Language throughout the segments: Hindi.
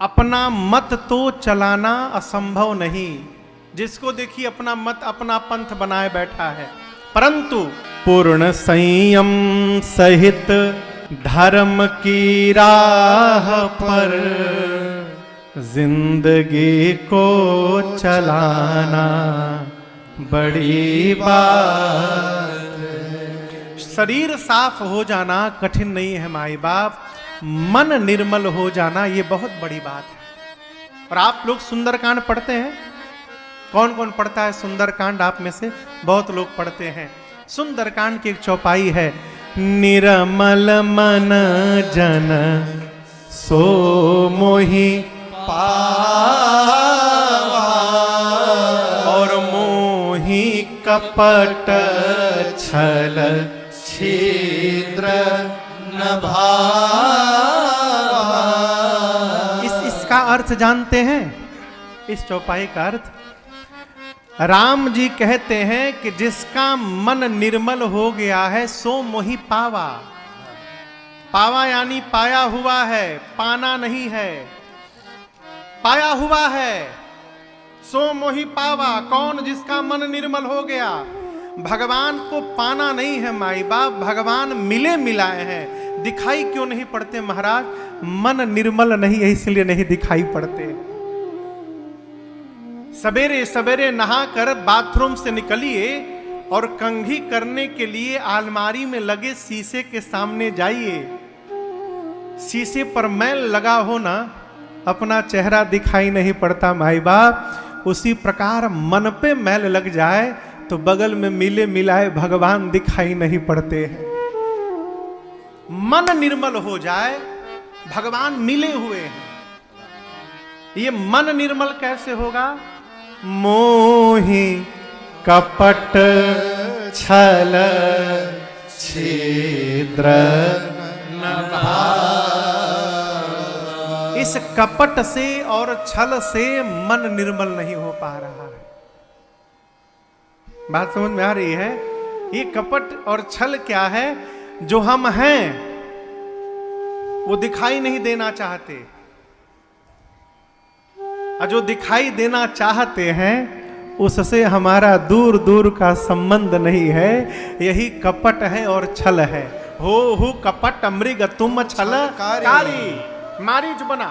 अपना मत तो चलाना असंभव नहीं। जिसको देखिए अपना मत अपना पंथ बनाए बैठा है, परंतु पूर्ण संयम सहित धर्म की राह पर जिंदगी को चलाना बड़ी बात। शरीर साफ हो जाना कठिन नहीं है माई बाप, मन निर्मल हो जाना ये बहुत बड़ी बात है। और आप लोग सुंदरकांड पढ़ते हैं? कौन कौन पढ़ता है सुंदरकांड? आप में से बहुत लोग पढ़ते हैं। सुंदरकांड की एक चौपाई है, निर्मल मन जन सो मोहि पावा और मोहि कपट छल छिद्र न भावा। इसका अर्थ जानते हैं? इस चौपाई का अर्थ राम जी कहते हैं कि जिसका मन निर्मल हो गया है सो मोहि पावा। पावा यानी पाया हुआ है, पाना नहीं है, पाया हुआ है। सो मोहि पावा, कौन? जिसका मन निर्मल हो गया। भगवान को पाना नहीं है माई बाप, भगवान मिले मिलाए हैं। दिखाई क्यों नहीं पड़ते महाराज? मन निर्मल नहीं है इसलिए नहीं दिखाई पड़ते। सवेरे सवेरे नहाकर बाथरूम से निकलिए और कंघी करने के लिए अलमारी में लगे शीशे के सामने जाइए। शीशे पर मैल लगा हो ना, अपना चेहरा दिखाई नहीं पड़ता माई बाप। उसी प्रकार मन पे मैल लग जाए तो बगल में मिले मिलाए भगवान दिखाई नहीं पड़ते हैं। मन निर्मल हो जाए, भगवान मिले हुए हैं। ये मन निर्मल कैसे होगा? मोहि कपट छल छिद्र न भावा। इस कपट से और छल से मन निर्मल नहीं हो पा रहा है। बात समझ में आ रही है? ये कपट और छल क्या है? जो हम हैं वो दिखाई नहीं देना चाहते, और जो दिखाई देना चाहते हैं उससे हमारा दूर दूर का संबंध नहीं है। यही कपट है और छल है। हो कपट मृग तुम छल कारी। मारीच बना।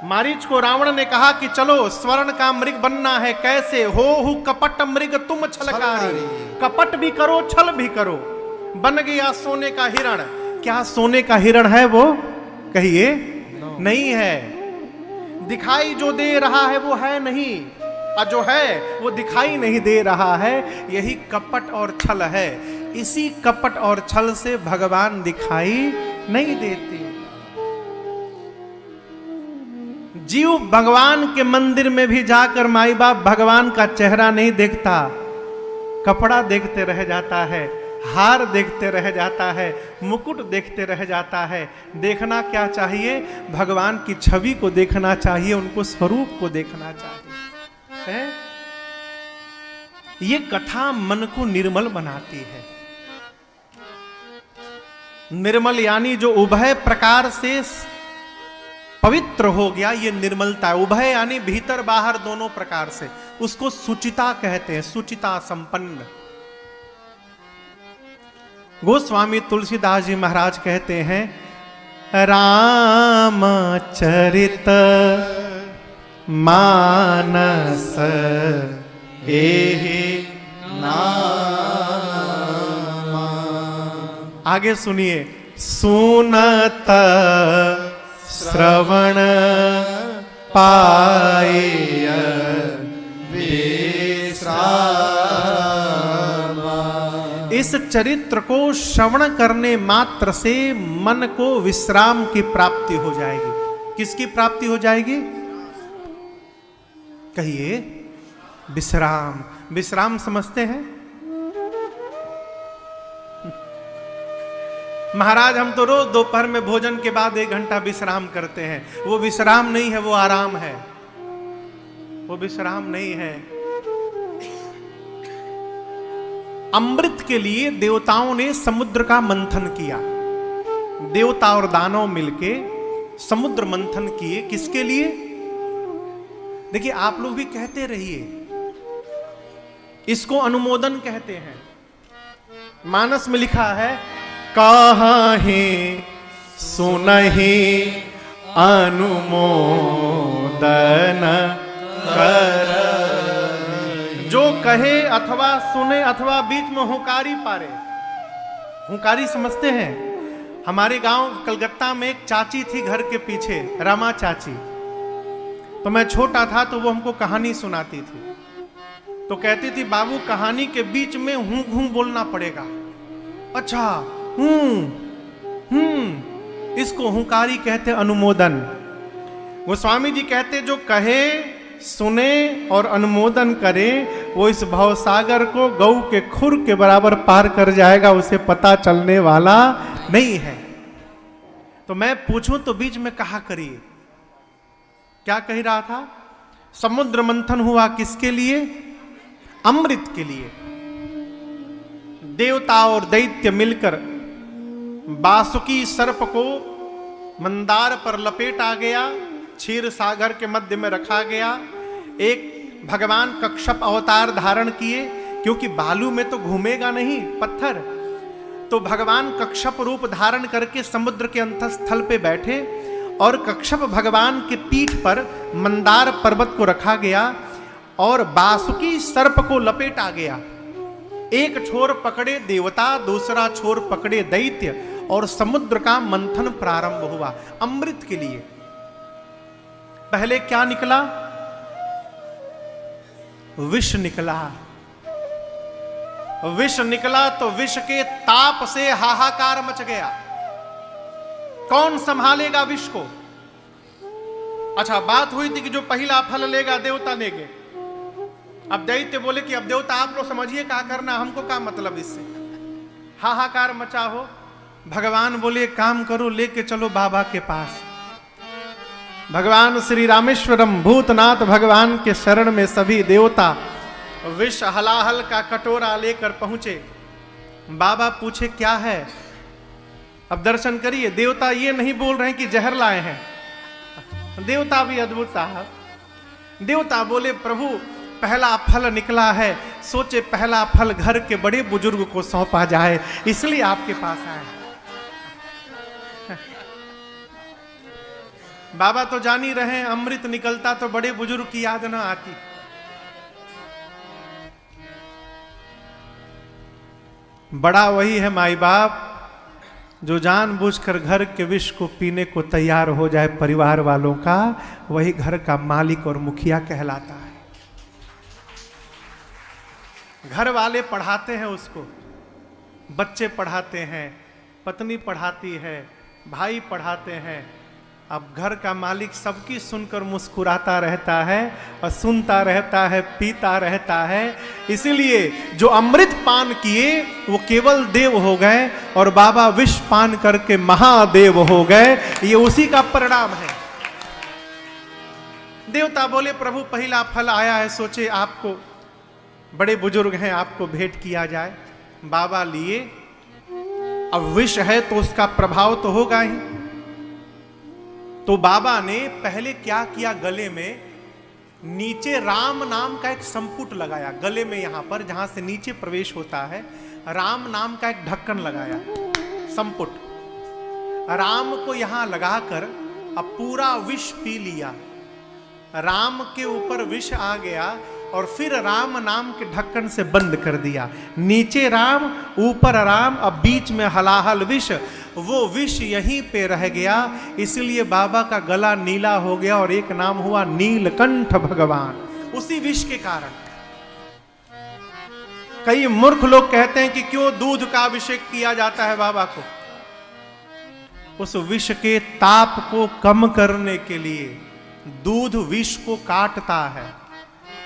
मारीच को रावण ने कहा कि चलो स्वर्ण का मृग बनना है। कैसे? हो कपट मृग तुम छलकारी। कपट भी करो छल भी करो। बन गया सोने का हिरण। क्या सोने का हिरण है वो? कहिए नहीं है। दिखाई जो दे रहा है वो है नहीं, और जो है वो दिखाई नहीं दे रहा है। यही कपट और छल है। इसी कपट और छल से भगवान दिखाई नहीं देते। जीव भगवान के मंदिर में भी जाकर माई बाप भगवान का चेहरा नहीं देखता, कपड़ा देखते रह जाता है, हार देखते रह जाता है, मुकुट देखते रह जाता है। देखना क्या चाहिए? भगवान की छवि को देखना चाहिए, उनको स्वरूप को देखना चाहिए है? ये कथा मन को निर्मल बनाती है। निर्मल यानी जो उभय प्रकार से पवित्र हो गया, ये निर्मलता। उभय यानी भीतर बाहर दोनों प्रकार से। उसको सुचिता कहते हैं, सुचिता संपन्न। गोस्वामी तुलसीदास जी महाराज कहते हैं, रामचरित मानस एहि नामा। आगे सुनिए, सुनत श्रवण पाय विश्रामा। इस चरित्र को श्रवण करने मात्र से मन को विश्राम की प्राप्ति हो जाएगी। किसकी प्राप्ति हो जाएगी? कहिए विश्राम। विश्राम समझते हैं महाराज? हम तो रोज दोपहर में भोजन के बाद 1 घंटा विश्राम करते हैं। वो विश्राम नहीं है, वो आराम है। वो विश्राम नहीं है। अमृत के लिए देवताओं ने समुद्र का मंथन किया। देवता और दानव मिलके समुद्र मंथन किए, किसके लिए? देखिए आप लोग भी कहते रहिए, इसको अनुमोदन कहते हैं। मानस में लिखा है, काहे सुनहि अनुमोदन कर। जो कहे अथवा सुने अथवा बीच में हुंकारी पारे। हुंकारी समझते हैं? हमारे गांव कलकत्ता में एक चाची थी घर के पीछे, रमा चाची। तो मैं छोटा था तो वो हमको कहानी सुनाती थी। तो कहती थी, बाबू कहानी के बीच में हूं हूं बोलना पड़ेगा। अच्छा, इसको हुंकारी कहते अनुमोदन। गोस्वामी जी कहते, जो कहे सुने और अनुमोदन करे वो इस भवसागर को गऊ के खुर के बराबर पार कर जाएगा, उसे पता चलने वाला नहीं है। तो मैं पूछूं तो बीच में कहा करिए, क्या कह रहा था? समुद्र मंथन हुआ किसके लिए? अमृत के लिए। देवता और दैत्य मिलकर बासुकी सर्प को मंदार पर लपेटा गया, क्षीर सागर के मध्य में रखा गया। एक भगवान कक्षप अवतार धारण किए, क्योंकि बालू में तो घूमेगा नहीं पत्थर। तो भगवान कक्षप रूप धारण करके समुद्र के अंतस्थल पे बैठे और कक्षप भगवान के पीठ पर मंदार पर्वत को रखा गया और बासुकी सर्प को लपेटा गया। एक छोर पकड़े देवता, दूसरा छोर पकड़े दैत्य और समुद्र का मंथन प्रारंभ हुआ अमृत के लिए। पहले क्या निकला? विष निकला। विष निकला तो विष के ताप से हाहाकार मच गया। कौन संभालेगा विष को? अच्छा, बात हुई थी कि जो पहला फल लेगा देवता लेंगे। अब दैत्य बोले कि अब देवता आप लोग समझिए क्या करना, हमको क्या मतलब इससे। हाहाकार मचा हो। भगवान बोले, काम करो, लेके चलो बाबा के पास। भगवान श्री रामेश्वरम भूतनाथ भगवान के शरण में सभी देवता विष हलाहल का कटोरा लेकर पहुंचे। बाबा पूछे, क्या है? अब दर्शन करिए, देवता ये नहीं बोल रहे हैं कि जहर लाए हैं। देवता भी अद्भुत साहब। देवता बोले, प्रभु पहला फल निकला है, सोचे पहला फल घर के बड़े बुजुर्ग को सौंपा जाए, इसलिए आपके पास आए। बाबा तो जान ही रहे हैं, अमृत निकलता तो बड़े बुजुर्ग की याद ना आती। बड़ा वही है माई बाप जो जानबूझकर घर के विष को पीने को तैयार हो जाए परिवार वालों का, वही घर का मालिक और मुखिया कहलाता है। घर वाले पढ़ाते हैं उसको, बच्चे पढ़ाते हैं, पत्नी पढ़ाती है, भाई पढ़ाते हैं। अब घर का मालिक सबकी सुनकर मुस्कुराता रहता है और सुनता रहता है, पीता रहता है। इसीलिए जो अमृत पान किए वो केवल देव हो गए और बाबा विष पान करके महादेव हो गए। ये उसी का परिणाम है। देवता बोले, प्रभु पहला फल आया है, सोचे आपको बड़े बुजुर्ग हैं, आपको भेंट किया जाए। बाबा लिए। अब विष है तो उसका प्रभाव तो होगा ही। तो बाबा ने पहले क्या किया, गले में नीचे राम नाम का एक संपुट लगाया। गले में यहां पर जहां से नीचे प्रवेश होता है, राम नाम का एक ढक्कन लगाया, संपुट। राम को यहां लगाकर अब पूरा विष पी लिया। राम के ऊपर विष आ गया और फिर राम नाम के ढक्कन से बंद कर दिया। नीचे राम, ऊपर राम, अब बीच में हलाहल विष। वो विष यहीं पे रह गया, इसलिए बाबा का गला नीला हो गया और एक नाम हुआ नीलकंठ भगवान, उसी विष के कारण। कई मूर्ख लोग कहते हैं कि क्यों दूध का अभिषेक किया जाता है बाबा को। उस विष के ताप को कम करने के लिए। दूध विष को काटता है,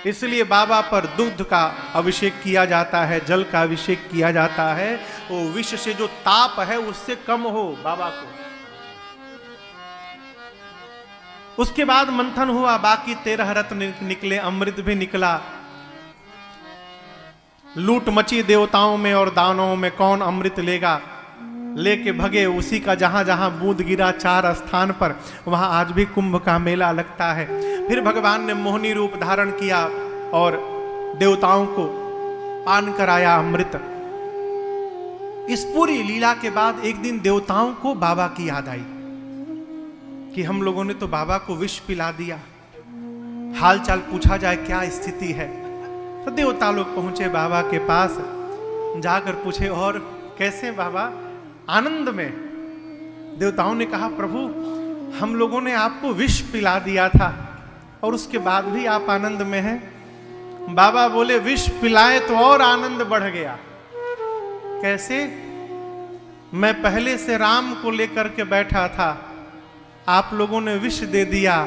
इसलिए बाबा पर दूध का अभिषेक किया जाता है, जल का अभिषेक किया जाता है। वो विष से जो ताप है उससे कम हो बाबा को। उसके बाद मंथन हुआ, बाकी 13 रत्न निकले, अमृत भी निकला। लूट मची देवताओं में और दानवों में, कौन अमृत लेगा। लेके भगे। उसी का जहां जहां बूंद गिरा 4 स्थान पर, वहां आज भी कुंभ का मेला लगता है। फिर भगवान ने मोहिनी रूप धारण किया और देवताओं को पान कराया अमृत। इस पूरी लीला के बाद एक दिन देवताओं को बाबा की याद आई कि हम लोगों ने तो बाबा को विष पिला दिया, हाल चाल पूछा जाए क्या स्थिति है। तो देवता लोग पहुंचे बाबा के पास, जाकर पूछे और कैसे बाबा? आनंद में। देवताओं ने कहा प्रभु हम लोगों ने आपको विष पिला दिया था और उसके बाद भी आप आनंद में हैं। बाबा बोले विष पिलाए तो और आनंद बढ़ गया। कैसे? मैं पहले से राम को लेकर के बैठा था, आप लोगों ने विष दे दिया,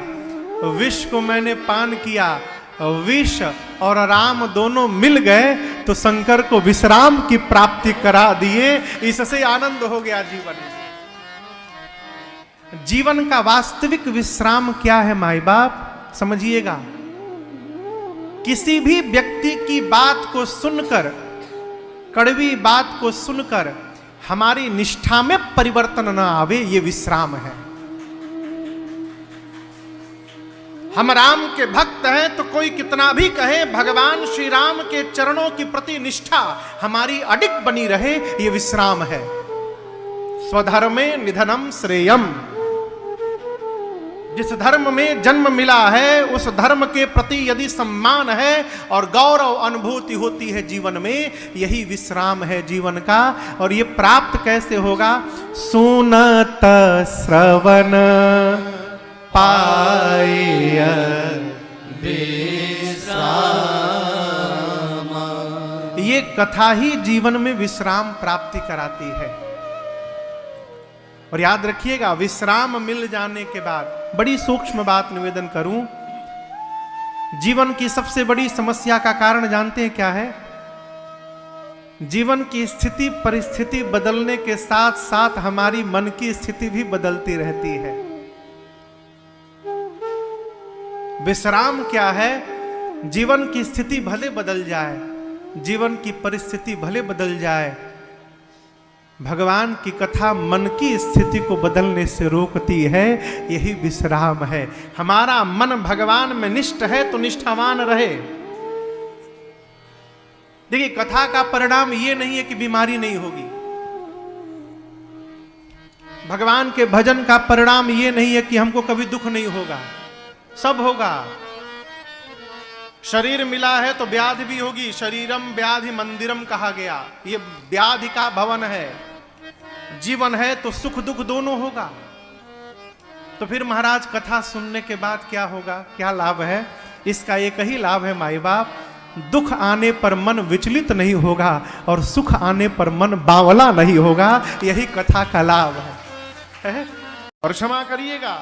विष को मैंने पान किया, विष और राम दोनों मिल गए तो शंकर को विश्राम की प्राप्ति करा दिए। इससे आनंद हो गया जीवन में। जीवन का वास्तविक विश्राम क्या है माई बाप? समझिएगा, किसी भी व्यक्ति की बात को सुनकर, कड़वी बात को सुनकर हमारी निष्ठा में परिवर्तन न आवे, ये विश्राम है। हम राम के भक्त हैं तो कोई कितना भी कहे, भगवान श्री राम के चरणों की प्रति निष्ठा हमारी अडिग बनी रहे, ये विश्राम है। स्वधर्मे निधनम श्रेयम। जिस धर्म में जन्म मिला है उस धर्म के प्रति यदि सम्मान है और गौरव अनुभूति होती है जीवन में, यही विश्राम है जीवन का। और ये प्राप्त कैसे होगा? सुनत श्रवण पाय विश्राम। ये कथा ही जीवन में विश्राम प्राप्ति कराती है। और याद रखिएगा, विश्राम मिल जाने के बाद बड़ी सूक्ष्म बात निवेदन करूं, जीवन की सबसे बड़ी समस्या का कारण जानते हैं क्या है? जीवन की स्थिति परिस्थिति बदलने के साथ साथ हमारी मन की स्थिति भी बदलती रहती है। विश्राम क्या है? जीवन की स्थिति भले बदल जाए, जीवन की परिस्थिति भले बदल जाए, भगवान की कथा मन की स्थिति को बदलने से रोकती है। यही विश्राम है। हमारा मन भगवान में निष्ठ है तो निष्ठावान रहे। देखिए, कथा का परिणाम ये नहीं है कि बीमारी नहीं होगी। भगवान के भजन का परिणाम ये नहीं है कि हमको कभी दुख नहीं होगा, सब होगा। शरीर मिला है तो व्याधि भी होगी। शरीरम व्याधि मंदिरम कहा गया, ये व्याधि का भवन है। जीवन है तो सुख दुख दोनों होगा। तो फिर महाराज कथा सुनने के बाद क्या होगा, क्या लाभ है? इसका एक ही लाभ है माई बाप, दुख आने पर मन विचलित नहीं होगा और सुख आने पर मन बावला नहीं होगा। यही कथा का लाभ है। और क्षमा करिएगा,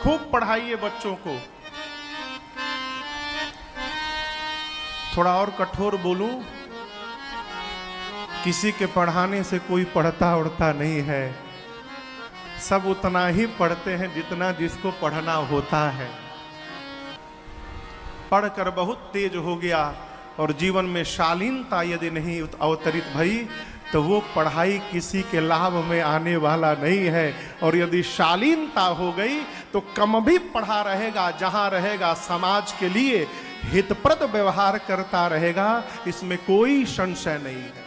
खूब पढ़ाइए बच्चों को। थोड़ा और कठोर बोलूं, किसी के पढ़ाने से कोई पढ़ता उड़ता नहीं है। सब उतना ही पढ़ते हैं जितना जिसको पढ़ना होता है। पढ़कर बहुत तेज हो गया और जीवन में शालीनता यदि नहीं अवतरित भई तो वो पढ़ाई किसी के लाभ में आने वाला नहीं है। और यदि शालीनता हो गई तो कम भी पढ़ा रहेगा, जहां रहेगा समाज के लिए हितप्रद व्यवहार करता रहेगा, इसमें कोई संशय नहीं है।